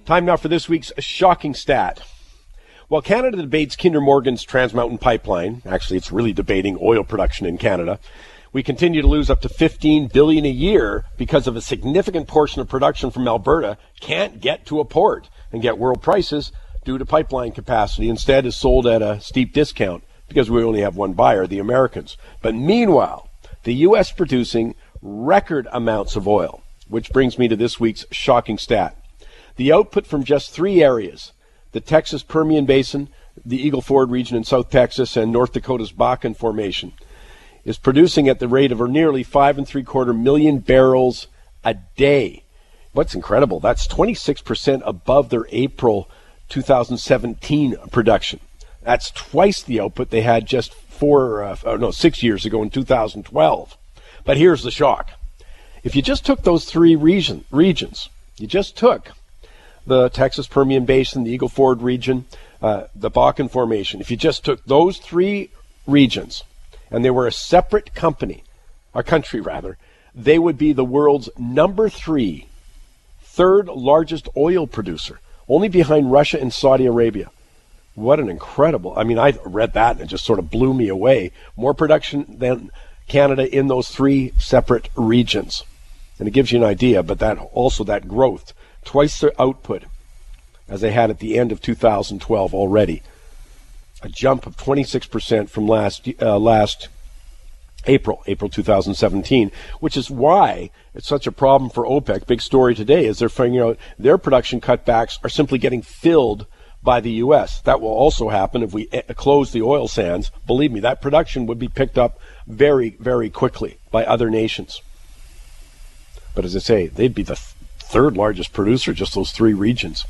Time now for this week's shocking stat. While Canada debates Kinder Morgan's Trans Mountain Pipeline, actually it's really debating oil production in Canada, we continue to lose up to $15 billion a year because of a significant portion of production from Alberta can't get to a port and get world prices due to pipeline capacity. Instead is sold at a steep discount because we only have one buyer, the Americans. But meanwhile, the U.S. producing record amounts of oil, which brings me to this week's shocking stat. The output from just three areas, the Texas Permian Basin, the Eagle Ford region in South Texas, and North Dakota's Bakken Formation, is producing at the rate of nearly 5.75 million barrels a day. What's incredible, that's 26% above their April 2017 production. That's twice the output they had just 6 years ago in 2012. But here's the shock. If you just took those three regions, you just took the Texas Permian Basin, the Eagle Ford region, the Bakken Formation. If you just took those three regions and they were a separate country, they would be the world's third largest oil producer, only behind Russia and Saudi Arabia. What an incredible, I read that and it just sort of blew me away. More production than Canada in those three separate regions. And it gives you an idea, but that growth, twice their output as they had at the end of 2012 already. A jump of 26% from last April 2017, which is why it's such a problem for OPEC. Big story today is they're figuring out their production cutbacks are simply getting filled by the U.S. That will also happen if we close the oil sands. Believe me, that production would be picked up very, very quickly by other nations. But as I say, they'd be the third largest producer, just those three regions.